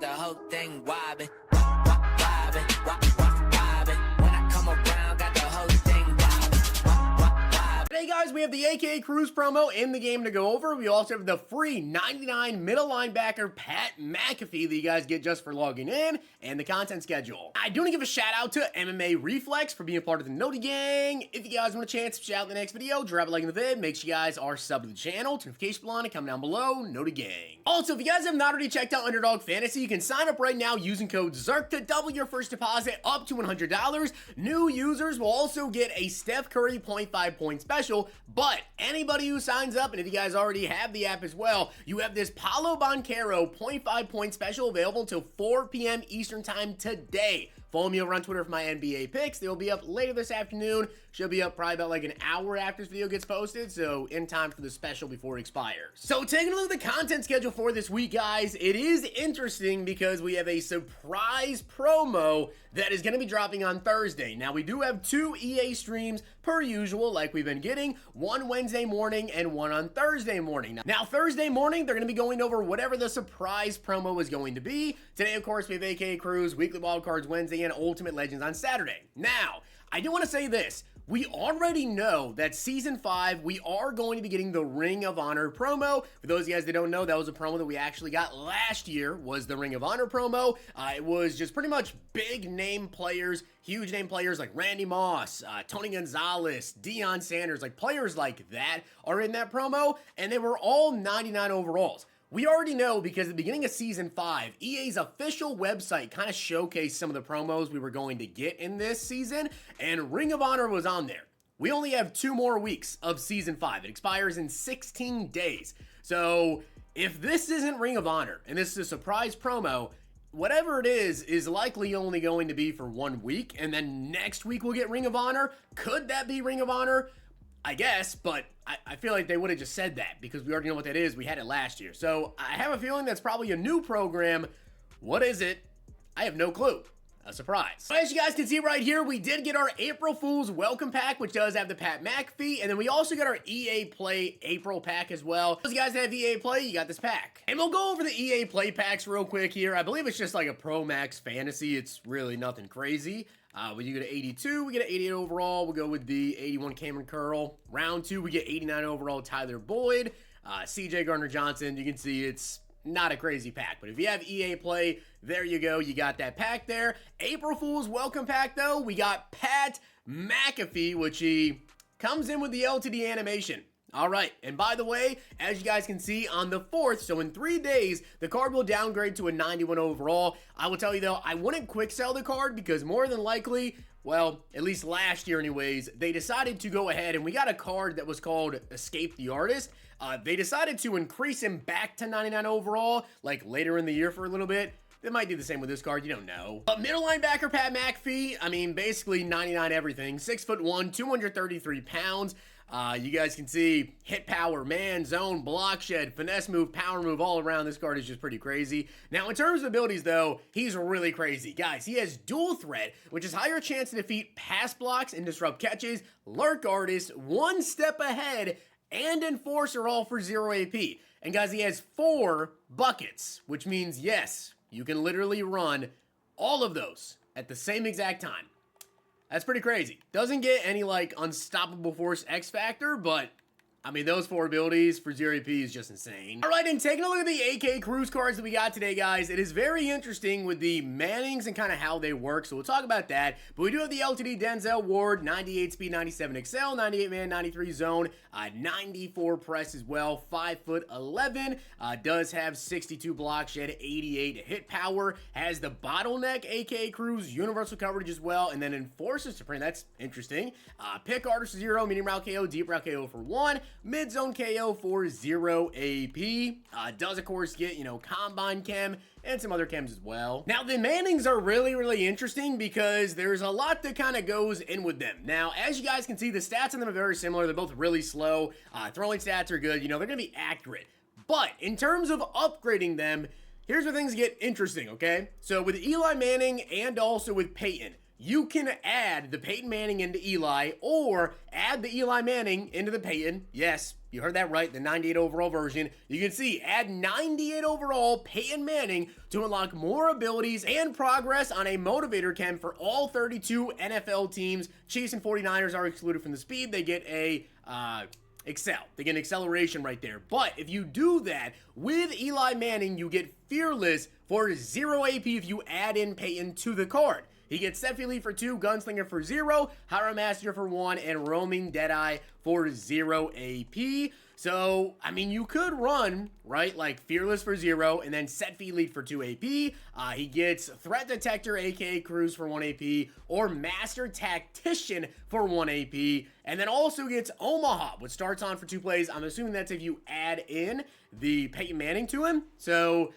the whole thing wobbin', wobbin', wobbin'. When I come around, got the whole thing wobbin'. Today, guys, we have the AKA Cruise promo in the game to go over. We also have the free 99 middle linebacker Pat McAfee that you guys get just for logging in, and the content schedule. I do want to give a shout out to MMA Reflex for being a part of the Noti Gang. If you guys want a chance to shout out in the next video, drop a like in the vid. Make sure you guys are subbed to the channel. Notification bell on and comment down below. Noti Gang. Also, if you guys have not already checked out Underdog Fantasy, you can sign up right now using code ZERK to double your first deposit up to $100. New users will also get a Steph Curry 0.5 point special, but anybody who signs up, and if you guys already have the app as well, you have this Paolo Banchero 0.5 point special available until 4 p.m. Eastern time today. Follow me over on Twitter for my NBA picks. They will be up later this afternoon. Should be up probably about like an hour after this video gets posted, so in time for the special before it expires. So taking a look at the content schedule for this week, guys, it is interesting because we have a surprise promo that is going to be dropping on Thursday. Now, we do have 2 EA streams per usual, like we've been getting, one Wednesday morning and one on Thursday morning. Now, Thursday morning, they're going to be going over whatever the surprise promo is going to be. Today, of course, we have AKA Cruise, Weekly Wildcards Wednesday, and Ultimate Legends on Saturday. Now, I do want to say this. We already know that Season 5, we are going to be getting the Ring of Honor promo. For those of you guys that don't know, that was a promo that we actually got last year, was the Ring of Honor promo. It was just pretty much big name players, huge name players like Randy Moss, Tony Gonzalez, Deion Sanders, like players like that are in that promo, and they were all 99 overalls. We already know because at the beginning of Season 5, EA's official website kind of showcased some of the promos we were going to get in this season, and Ring of Honor was on there. We only have 2 more weeks of Season 5. It expires in 16 days. So if this isn't Ring of Honor, and this is a surprise promo, whatever it is likely only going to be for 1 week, and then next week we'll get Ring of Honor. Could that be Ring of Honor? I guess, but I feel like they would have just said that because we already know what that is. We had it last year. So I have a feeling that's probably a new program. What is it? I have no clue. A surprise. But as you guys can see right here, we did get our April Fool's Welcome Pack, which does have the Pat McAfee, and then we also got our EA Play April Pack as well. Those guys that have EA Play, you got this pack. And we'll go over the EA Play packs real quick here. I believe it's just like a Pro Max Fantasy. It's really nothing crazy. When you get an 82, we get an 88 overall. We'll go with the 81 Cameron Curl. Round 2, we get 89 overall Tyler Boyd. CJ Gardner-Johnson, you can see it's not a crazy pack, but if you have EA Play, there you go. You got that pack there. April Fool's Welcome Pack, though, we got Pat McAfee, which he comes in with the LTD animation. All right, and by the way, as you guys can see on the 4th, so in 3 days, the card will downgrade to a 91 overall. I will tell you, though, I wouldn't quick sell the card because more than likely, well, at least last year anyways, they decided to go ahead and we got a card that was called Escape the Artist. They decided to increase him back to 99 overall, like later in the year for a little bit. They might do the same with this card, you don't know. But middle linebacker Pat McAfee, I mean, basically 99 everything. 6'1", 233 pounds. You guys can see hit power, man, zone, block shed, finesse move, power move all around. This card is just pretty crazy. Now, in terms of abilities, though, he's really crazy. Guys, he has dual threat, which is higher chance to defeat pass blocks and disrupt catches, lurk artist, 1 step ahead, and enforcer all for 0 AP. And guys, he has 4 buckets, which means, yes, you can literally run all of those at the same exact time. That's pretty crazy. Doesn't get any, like, unstoppable force X factor, but I mean, those 4 abilities for 0 AP is just insane. All right, and taking a look at the AK Cruise cards that we got today, guys, it is very interesting with the Mannings and kind of how they work, so we'll talk about that. But we do have the LTD Denzel Ward, 98 speed, 97 excel, 98 man, 93 zone, 94 press as well, 5'11", does have 62 block shed, 88 hit power, has the bottleneck AK Cruise, universal coverage as well, and then enforces Supreme. That's interesting. Pick artist for 0, medium route KO, deep route KO for 1. Mid-zone KO for 0 AP. Does, of course, get, Combine Chem and some other chems as well. Now, the Mannings are really, really interesting because there's a lot that kind of goes in with them. Now, as you guys can see, the stats on them are very similar. They're both really slow. Throwing stats are good. They're going to be accurate. But in terms of upgrading them, here's where things get interesting, okay? So with Eli Manning and also with Peyton, you can add the Peyton Manning into Eli, or add the Eli Manning into the Peyton. Yes, you heard that right, the 98 overall version. You can see, add 98 overall Peyton Manning to unlock more abilities and progress on a motivator chem for all 32 NFL teams. Chiefs and 49ers are excluded from the speed. They get a Excel. They get an acceleration right there. But if you do that with Eli Manning, you get Fearless for 0 AP if you add in Peyton to the card. He gets Set Elite for 2, Gunslinger for 0, Hyrule Master for 1, and Roaming Deadeye for 0 AP. So, I mean, you could run, right, like Fearless for 0, and then Set Elite for 2 AP. He gets Threat Detector, aka Cruise, for 1 AP, or Master Tactician for 1 AP, and then also gets Omaha, which starts on for 2 plays. I'm assuming that's if you add in the Peyton Manning to him. So,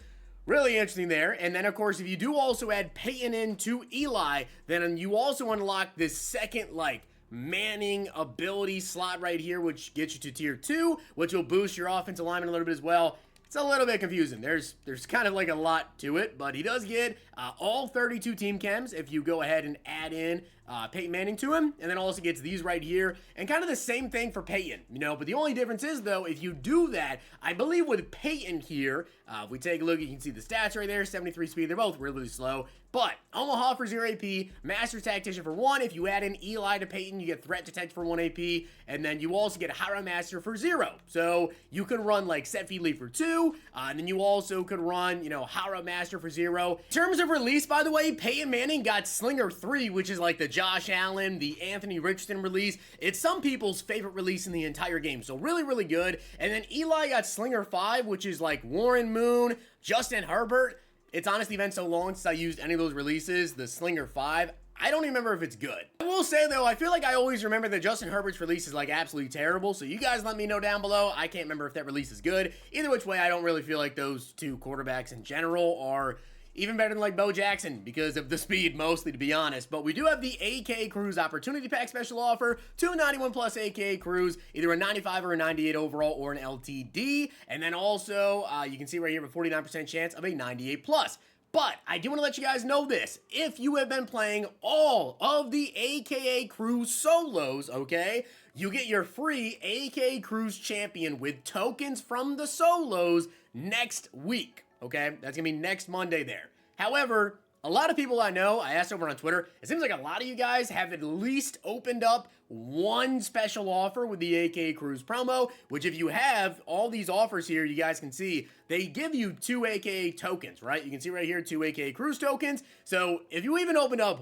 really interesting there. And then, of course, if you do also add Peyton into Eli, then you also unlock this second, like, Manning ability slot right here, which gets you to tier 2, which will boost your offensive lineman a little bit as well. It's a little bit confusing. There's kind of like a lot to it, but he does get all 32 team chems if you go ahead and add in Peyton Manning to him, and then also gets these right here, and kind of the same thing for Peyton, you know, but the only difference is, though, if you do that, I believe with Peyton here, if we take a look, you can see the stats right there, 73 speed, they're both really slow, but Omaha for 0 AP, Master Tactician for 1, if you add in Eli to Peyton, you get Threat Detect for 1 AP, and then you also get Hyrule Master for 0, so you can run, like, Set Elite for 2, and then you also could run, you know, Hyrule Master for 0. In terms of release, by the way, Peyton Manning got Slinger 3, which is like the Josh Allen, the Anthony Richardson release. It's some people's favorite release in the entire game, so really, really good. And then Eli got Slinger 5, which is like Warren Moon, Justin Herbert. It's honestly been so long since I used any of those releases. The Slinger 5, I don't even remember if it's good. I will say, though, I feel like I always remember that Justin Herbert's release is like absolutely terrible, so you guys let me know down below. I can't remember if that release is good. Either which way, I don't really feel like those two quarterbacks in general are even better than like Bo Jackson because of the speed mostly, to be honest. But we do have the AK Cruise Opportunity Pack special offer, 291 plus AK Cruise, either a 95 or a 98 overall or an LTD. And then also, you can see right here a 49% chance of a 98 plus. But I do want to let you guys know this. If you have been playing all of the AKA Cruise solos, okay, you get your free AK Cruise Champion with tokens from the solos next week. Okay, that's gonna be next Monday there. However, a lot of people I know, I asked over on Twitter, it seems like a lot of you guys have at least opened up one special offer with the AK Cruise promo, which if you have all these offers here, you guys can see, they give you 2 AK tokens, right? You can see right here, 2 AK Cruise tokens. So if you even opened up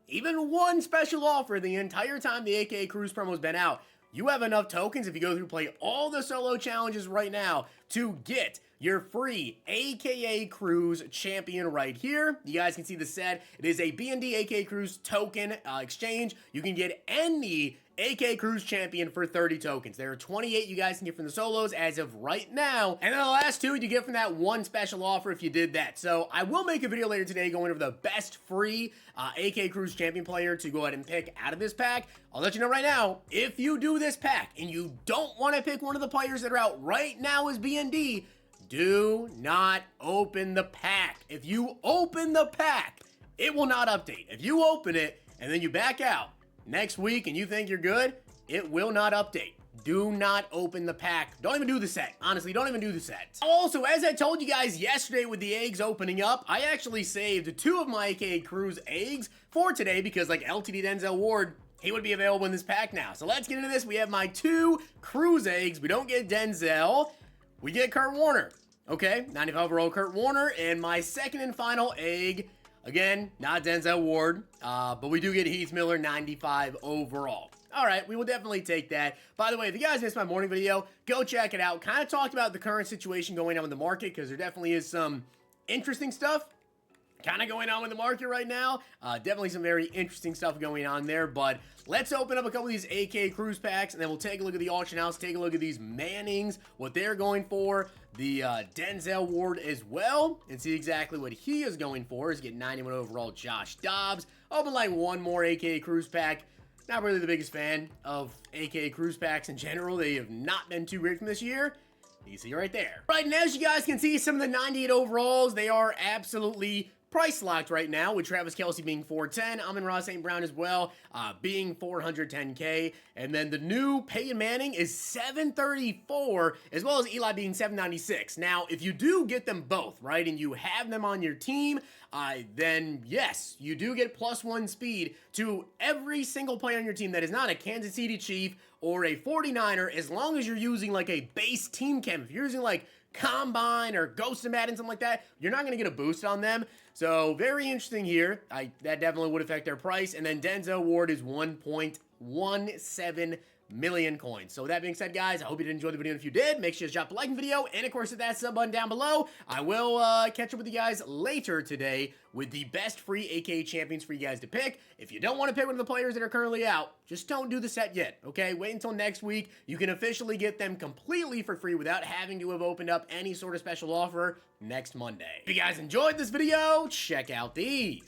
even one special offer the entire time the AK Cruise promo's been out, you have enough tokens if you go through play all the solo challenges right now to get your free AKA Cruise Champion right here. You guys can see the set. It is a BND AK Cruise token exchange. You can get any AK Cruise Champion for 30 tokens. There are 28 you guys can get from the solos as of right now. And then the last 2 you get from that one special offer if you did that. So I will make a video later today going over the best free AK Cruise Champion player to go ahead and pick out of this pack. I'll let you know right now, if you do this pack and you don't want to pick one of the players that are out right now as BND, do not open the pack. If you open the pack, it will not update. If you open it and then you back out next week and you think you're good, it will not update. Do not open the pack. Don't even do the set. Honestly, don't even do the set. Also, as I told you guys yesterday with the eggs opening up, I actually saved 2 of my AK Cruise eggs for today because like LTD Denzel Ward, he would be available in this pack now. So let's get into this. We have my 2 Cruise eggs. We don't get Denzel. We get Kurt Warner. Okay, 95 overall Kurt Warner, and my second and final egg, again, not Denzel Ward, but we do get Heath Miller, 95 overall. All right, we will definitely take that. By the way, if you guys missed my morning video, go check it out. Kind of talked about the current situation going on in the market, because there definitely is some interesting stuff kind of going on with the market right now. Definitely some very interesting stuff going on there, but let's open up a couple of these AK Cruise packs, and then we'll take a look at the auction house, take a look at these Mannings, what they're going for, the Denzel Ward as well, and see exactly what he is going for. Is getting 91 overall Josh Dobbs. Open like one more AK Cruise pack. Not really the biggest fan of AK Cruise packs in general. They have not been too great from this year. You see right there. Right, and as you guys can see, some of the 98 overalls, they are absolutely price locked right now, with Travis Kelce being 410, Amon-Ra St. Brown as well, being 410K, and then the new Peyton Manning is 734, as well as Eli being 796. Now, if you do get them both, right, and you have them on your team, then yes, you do get +1 speed to every single player on your team that is not a Kansas City Chief or a 49er, as long as you're using like a base team chem. If you're using like Combine or Ghost of Madden, something like that, you're not going to get a boost on them. So very interesting here. That definitely would affect their price. And then Denzel Ward is 1.17 million coins. So with that being said, guys, I hope you did enjoy the video. And if you did, make sure to drop a like in the video, and of course hit that sub button down below. I will catch up with you guys later today with the best free AKA champions for you guys to pick. If you don't want to pick one of the players that are currently out, just don't do the set yet, okay? Wait until next week. You can officially get them completely for free without having to have opened up any sort of special offer next Monday. If you guys enjoyed this video, check out these.